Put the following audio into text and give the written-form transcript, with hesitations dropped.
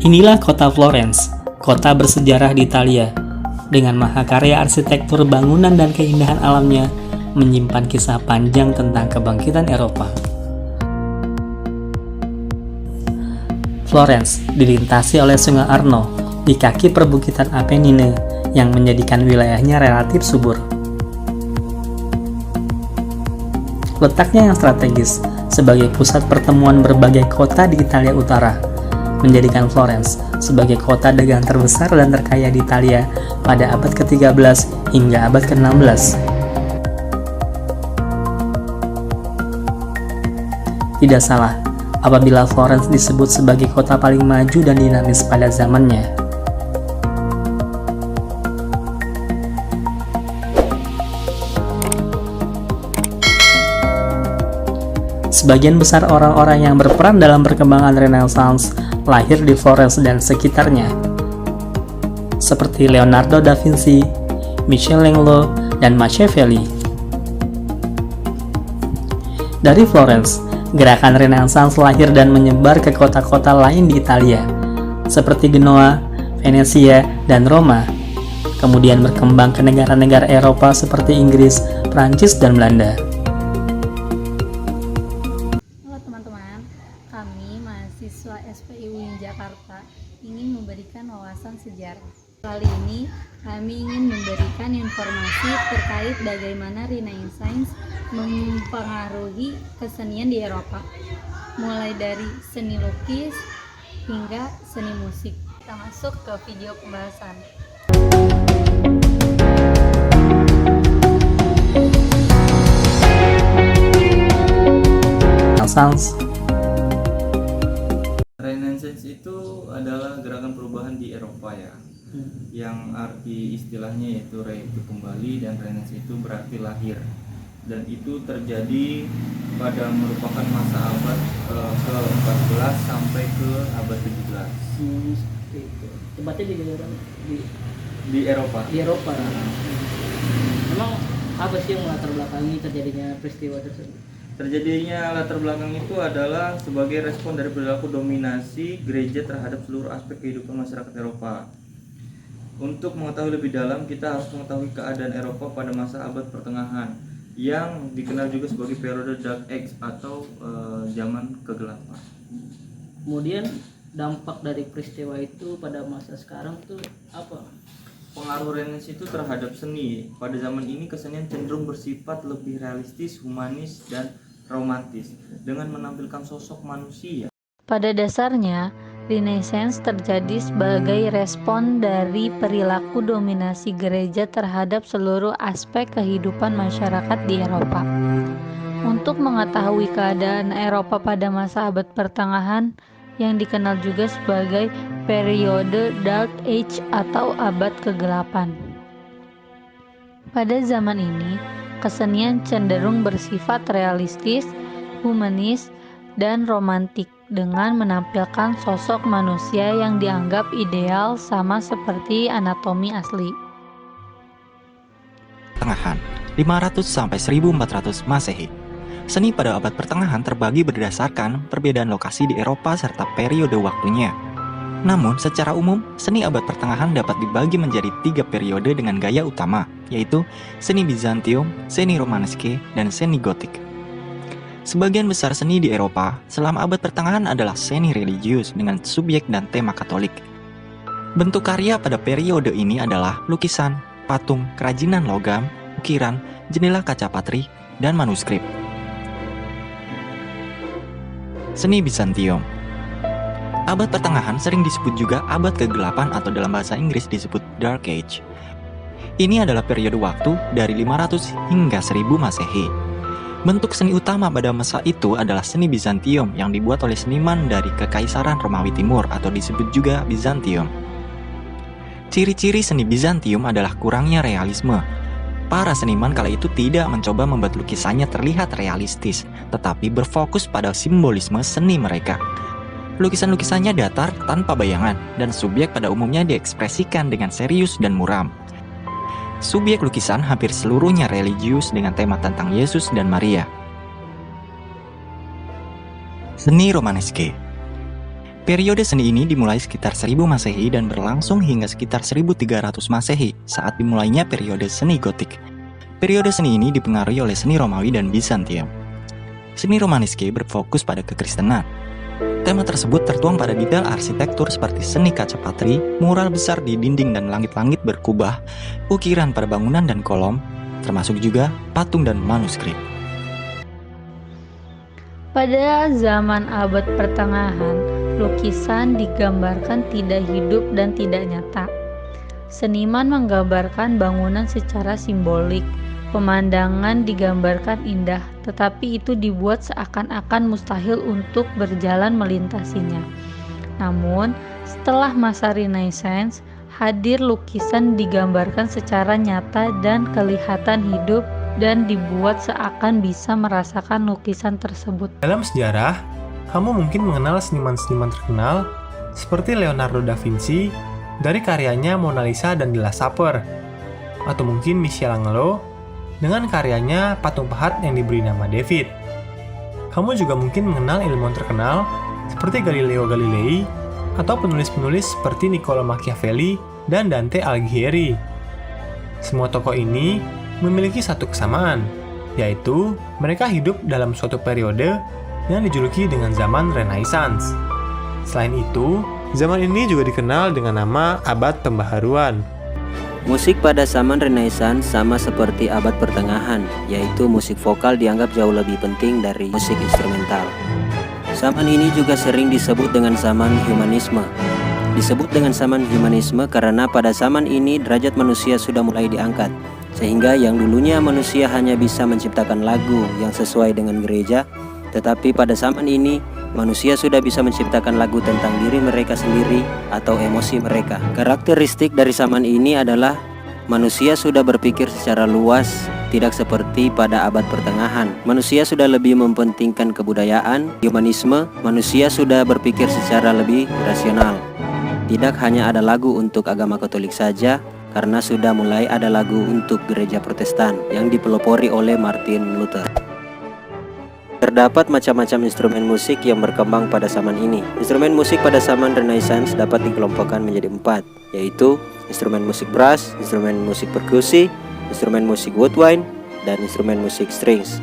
Inilah kota Florence, kota bersejarah di Italia. Dengan mahakarya arsitektur bangunan dan keindahan alamnya, menyimpan kisah panjang tentang kebangkitan Eropa. Florence dilintasi oleh Sungai Arno di kaki perbukitan Apennine yang menjadikan wilayahnya relatif subur. Letaknya yang strategis sebagai pusat pertemuan berbagai kota di Italia Utara menjadikan Florence sebagai kota dagang terbesar dan terkaya di Italia pada abad ke-13 hingga abad ke-16. Tidak salah apabila Florence disebut sebagai kota paling maju dan dinamis pada zamannya. Sebagian besar orang-orang yang berperan dalam perkembangan Renaissance lahir di Florence dan sekitarnya, seperti Leonardo da Vinci, Michelangelo, dan Machiavelli. Dari Florence, gerakan Renaissance lahir dan menyebar ke kota-kota lain di Italia, seperti Genoa, Venesia, dan Roma, kemudian berkembang ke negara-negara Eropa seperti Inggris, Prancis, dan Belanda. Kami, mahasiswa SPI UIN Jakarta, ingin memberikan wawasan sejarah. Kali ini, kami ingin memberikan informasi terkait bagaimana Renaissance mempengaruhi kesenian di Eropa, mulai dari seni lukis hingga seni musik. Kita masuk ke video pembahasan. Renaissance itu adalah gerakan perubahan di Eropa ya, yang arti istilahnya yaitu re itu kembali dan Renaissance itu berarti lahir, dan itu terjadi pada merupakan masa abad ke-14 sampai ke abad 17. Seperti itu. Tempatnya Di Eropa. Di Eropa. Memang apa sih yang melatar belakangi terjadinya peristiwa tersebut? Terjadinya latar belakang itu adalah sebagai respon dari perilaku dominasi gereja terhadap seluruh aspek kehidupan masyarakat Eropa. Untuk mengetahui lebih dalam, kita harus mengetahui keadaan Eropa pada masa abad pertengahan, yang dikenal juga sebagai periode Dark Age atau zaman kegelapan. Kemudian dampak dari peristiwa itu pada masa sekarang tuh apa? Pengaruh Renaissance itu terhadap seni. Pada zaman ini kesenian cenderung bersifat lebih realistis, humanis, dan romantis dengan menampilkan sosok manusia. Pada dasarnya, Renaissance terjadi sebagai respon dari perilaku dominasi gereja terhadap seluruh aspek kehidupan masyarakat di Eropa. Untuk mengetahui keadaan Eropa pada masa abad pertengahan, yang dikenal juga sebagai periode Dark Age atau abad kegelapan. Pada zaman ini, kesenian cenderung bersifat realistis, humanis, dan romantik dengan menampilkan sosok manusia yang dianggap ideal sama seperti anatomi asli. Pertengahan 500 sampai 1400 Masehi. Seni pada abad pertengahan terbagi berdasarkan perbedaan lokasi di Eropa serta periode waktunya. Namun, secara umum, seni abad pertengahan dapat dibagi menjadi 3 periode dengan gaya utama, yaitu seni Bizantium, seni Romanesque, dan seni Gotik. Sebagian besar seni di Eropa selama abad pertengahan adalah seni religius dengan subjek dan tema Katolik. Bentuk karya pada periode ini adalah lukisan, patung, kerajinan logam, ukiran, jendela kaca patri, dan manuskrip. Seni Bizantium. Abad pertengahan sering disebut juga abad ke-8 atau dalam bahasa Inggris disebut Dark Age. Ini adalah periode waktu dari 500 hingga 1000 Masehi. Bentuk seni utama pada masa itu adalah seni Bizantium yang dibuat oleh seniman dari Kekaisaran Romawi Timur atau disebut juga Bizantium. Ciri-ciri seni Bizantium adalah kurangnya realisme. Para seniman kala itu tidak mencoba membuat lukisannya terlihat realistis, tetapi berfokus pada simbolisme seni mereka. Lukisan-lukisannya datar tanpa bayangan, dan subjek pada umumnya diekspresikan dengan serius dan muram. Subjek lukisan hampir seluruhnya religius dengan tema tentang Yesus dan Maria. Seni Romanesque. Periode seni ini dimulai sekitar 1000 Masehi dan berlangsung hingga sekitar 1300 Masehi saat dimulainya periode seni Gotik. Periode seni ini dipengaruhi oleh seni Romawi dan Bizantium. Seni Romaneske berfokus pada kekristenan. Tema tersebut tertuang pada detail arsitektur seperti seni kaca patri, mural besar di dinding dan langit-langit berkubah, ukiran pada bangunan dan kolom, termasuk juga patung dan manuskrip. Pada zaman abad pertengahan, lukisan digambarkan tidak hidup dan tidak nyata. Seniman menggambarkan bangunan secara simbolik. Pemandangan digambarkan indah, tetapi itu dibuat seakan-akan mustahil untuk berjalan melintasinya. Namun, setelah masa Renaissance, hadir lukisan digambarkan secara nyata dan kelihatan hidup dan dibuat seakan bisa merasakan lukisan tersebut. Dalam sejarah, kamu mungkin mengenal seniman-seniman terkenal seperti Leonardo da Vinci dari karyanya Mona Lisa dan The Last Supper, atau mungkin Michelangelo dengan karyanya patung pahat yang diberi nama David. Kamu juga mungkin mengenal ilmuwan terkenal seperti Galileo Galilei atau penulis-penulis seperti Niccolo Machiavelli dan Dante Alighieri. Semua tokoh ini memiliki satu kesamaan, yaitu mereka hidup dalam suatu periode yang dijuluki dengan zaman Renaissance. Selain itu, zaman ini juga dikenal dengan nama Abad Pembaharuan. Musik pada zaman Renaissance sama seperti abad pertengahan, yaitu musik vokal dianggap jauh lebih penting dari musik instrumental. Zaman ini juga sering disebut dengan zaman humanisme. Disebut dengan zaman humanisme karena pada zaman ini derajat manusia sudah mulai diangkat, sehingga yang dulunya manusia hanya bisa menciptakan lagu yang sesuai dengan gereja, tetapi pada zaman ini manusia sudah bisa menciptakan lagu tentang diri mereka sendiri atau emosi mereka. Karakteristik dari zaman ini adalah manusia sudah berpikir secara luas, tidak seperti pada abad pertengahan. Manusia sudah lebih mementingkan kebudayaan, humanisme. Manusia sudah berpikir secara lebih rasional. Tidak hanya ada lagu untuk agama Katolik saja, karena sudah mulai ada lagu untuk gereja Protestan yang dipelopori oleh Martin Luther. Terdapat macam-macam instrumen musik yang berkembang pada zaman ini. Instrumen musik pada zaman Renaissance dapat dikelompokkan menjadi 4, yaitu instrumen musik brass, instrumen musik perkusi, instrumen musik woodwind, dan instrumen musik strings.